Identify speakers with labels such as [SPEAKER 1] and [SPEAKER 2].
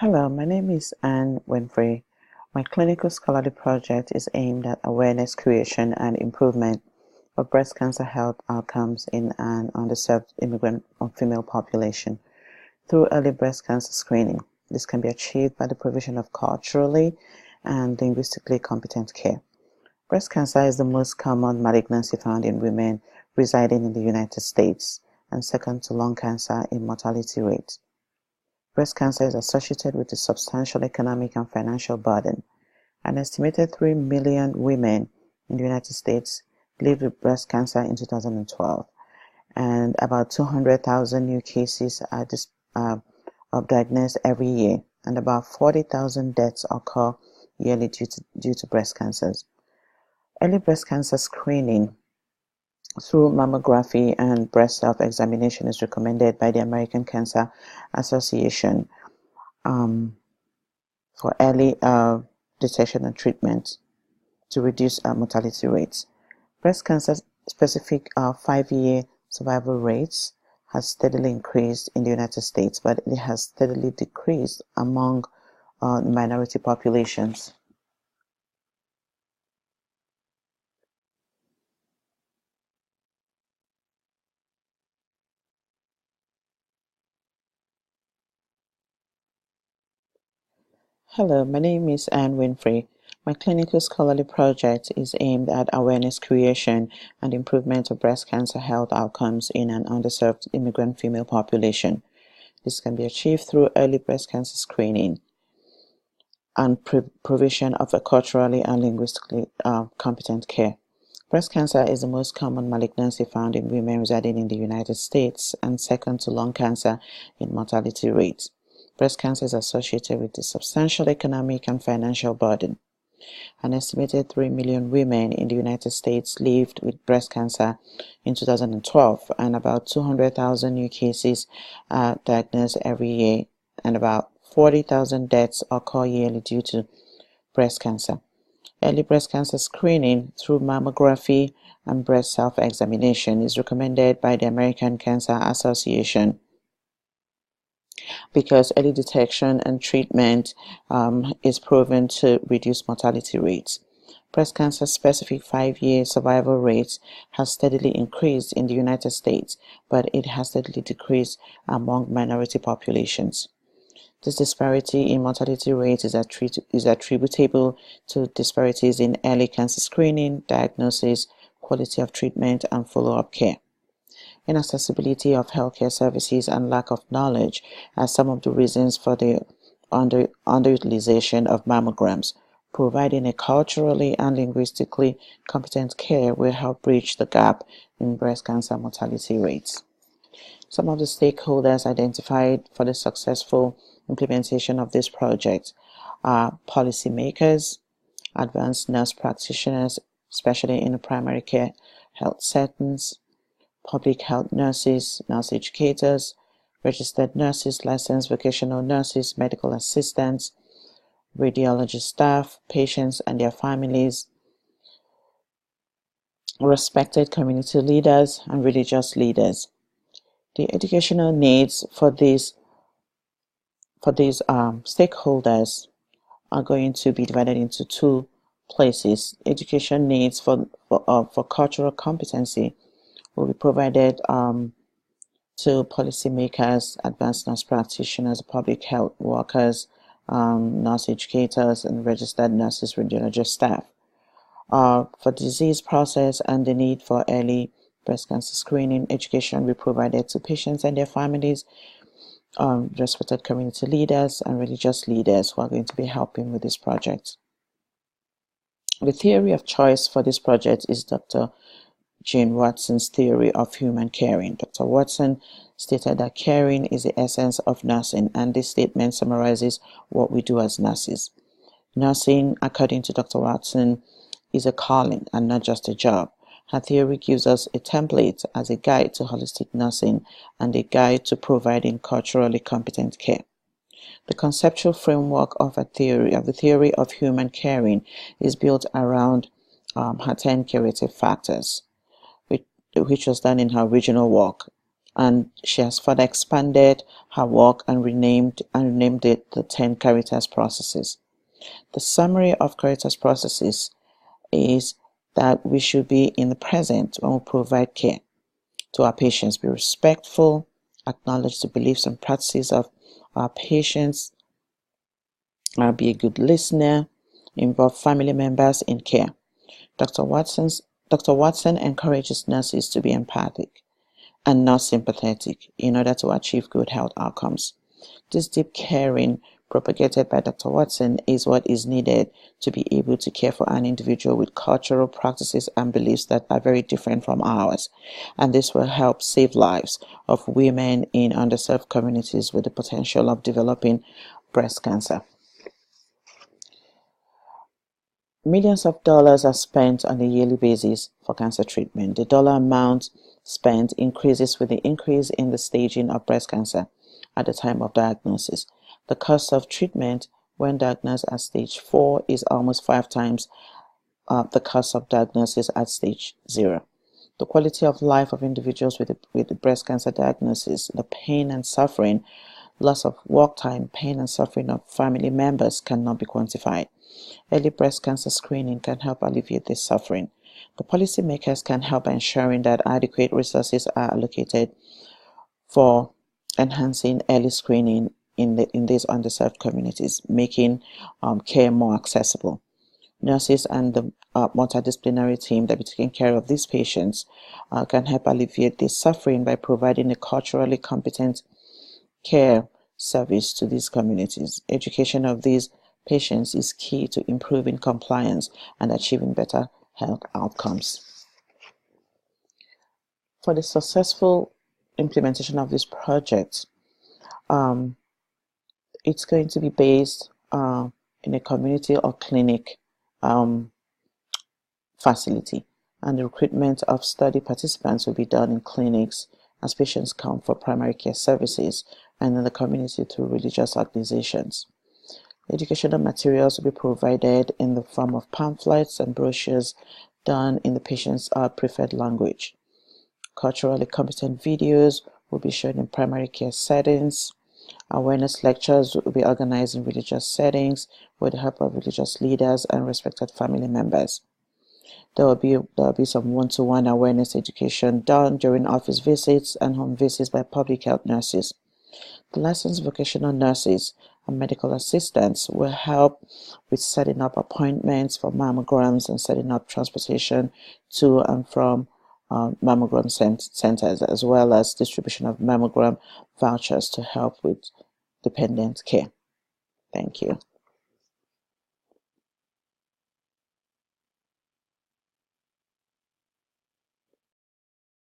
[SPEAKER 1] Hello, my name is Anne Winfrey. My clinical scholarly project is aimed at awareness creation and improvement of breast cancer health outcomes in an underserved immigrant or female population through early breast cancer screening. This can be achieved by the provision of culturally and linguistically competent care. Breast cancer is the most common malignancy found in women residing in the United States and second to lung cancer in mortality rate. Breast cancer is associated with a substantial economic and financial burden. An estimated 3 million women in the United States lived with breast cancer in 2012, and about 200,000 new cases are diagnosed every year, and about 40,000 deaths occur yearly due to breast cancers. Early breast cancer screening through mammography and breast self-examination is recommended by the American Cancer Association for early detection and treatment to reduce mortality rates. Breast cancer specific 5-year survival rates has steadily increased in the United States, but it has steadily decreased among minority populations. Hello, my name is Anne Winfrey. My clinical scholarly project is aimed at awareness creation and improvement of breast cancer health outcomes in an underserved immigrant female population. This can be achieved through early breast cancer screening and provision of a culturally and linguistically competent care. Breast cancer is the most common malignancy found in women residing in the United States and second to lung cancer in mortality rate. Breast cancer is associated with a substantial economic and financial burden. An estimated 3 million women in the United States lived with breast cancer in 2012, and about 200,000 new cases are diagnosed every year, and about 40,000 deaths occur yearly due to breast cancer. Early breast cancer screening through mammography and breast self-examination is recommended by the American Cancer Association because early detection and treatment is proven to reduce mortality rates. Breast cancer specific 5-year survival rates has steadily increased in the United States, but it has steadily decreased among minority populations. This disparity in mortality rate is attributable to disparities in early cancer screening, diagnosis, quality of treatment, and follow-up care. Inaccessibility of healthcare services and lack of knowledge are some of the reasons for the underutilization of mammograms. Providing a culturally and linguistically competent care will help bridge the gap in breast cancer mortality rates. Some of the stakeholders identified for the successful implementation of this project are policymakers, advanced nurse practitioners, especially in the primary care health settings, public health nurses, nurse educators, registered nurses, licensed vocational nurses, medical assistants, radiology staff, patients and their families, respected community leaders, and religious leaders. The educational needs for these stakeholders are going to be divided into two places. Education needs for cultural competency will be provided to policymakers, advanced nurse practitioners, public health workers, nurse educators, and registered nurses, radiology staff. For disease process and the need for early breast cancer screening, education will be provided to patients and their families, respected community leaders, and religious leaders who are going to be helping with this project. The theory of choice for this project is Dr. Jane Watson's theory of human caring. Dr. Watson stated that caring is the essence of nursing, and this statement summarizes what we do as nurses. Nursing, according to Dr. Watson, is a calling and not just a job. Her theory gives us a template as a guide to holistic nursing and a guide to providing culturally competent care. The conceptual framework of the theory of human caring is built around her 10 curative factors, which was done in her original work. and she has further expanded her work and renamed it the 10 Caritas processes. The summary of Caritas processes is that we should be in the present when we provide care to our patients, be respectful, acknowledge the beliefs and practices of our patients, be a good listener, involve family members in care. Dr. Watson encourages nurses to be empathic and not sympathetic in order to achieve good health outcomes. This deep caring propagated by Dr. Watson is what is needed to be able to care for an individual with cultural practices and beliefs that are very different from ours. And this will help save lives of women in underserved communities with the potential of developing breast cancer. Millions of dollars are spent on a yearly basis for cancer treatment. The dollar amount spent increases with the increase in the staging of breast cancer at the time of diagnosis. The cost of treatment when diagnosed at stage 4 is almost 5 times the cost of diagnosis at stage 0. The quality of life of individuals with the breast cancer diagnosis, the pain and suffering, loss of work time, pain and suffering of family members cannot be quantified. Early breast cancer screening can help alleviate this suffering. The policymakers can help by ensuring that adequate resources are allocated for enhancing early screening in these underserved communities, making care more accessible. Nurses and the multidisciplinary team that be taking care of these patients can help alleviate this suffering by providing a culturally competent care service to these communities. Education of these patients is key to improving compliance and achieving better health outcomes. For the successful implementation of this project, it's going to be based in a community or clinic facility, and the recruitment of study participants will be done in clinics as patients come for primary care services and in the community through religious organizations. Educational materials will be provided in the form of pamphlets and brochures done in the patient's preferred language. Culturally competent videos will be shown in primary care settings. Awareness lectures will be organized in religious settings with the help of religious leaders and respected family members. There will be some one-to-one awareness education done during office visits and home visits by public health nurses. The licensed vocational nurses and medical assistants will help with setting up appointments for mammograms and setting up transportation to and from mammogram centers, as well as distribution of mammogram vouchers to help with dependent care. Thank you.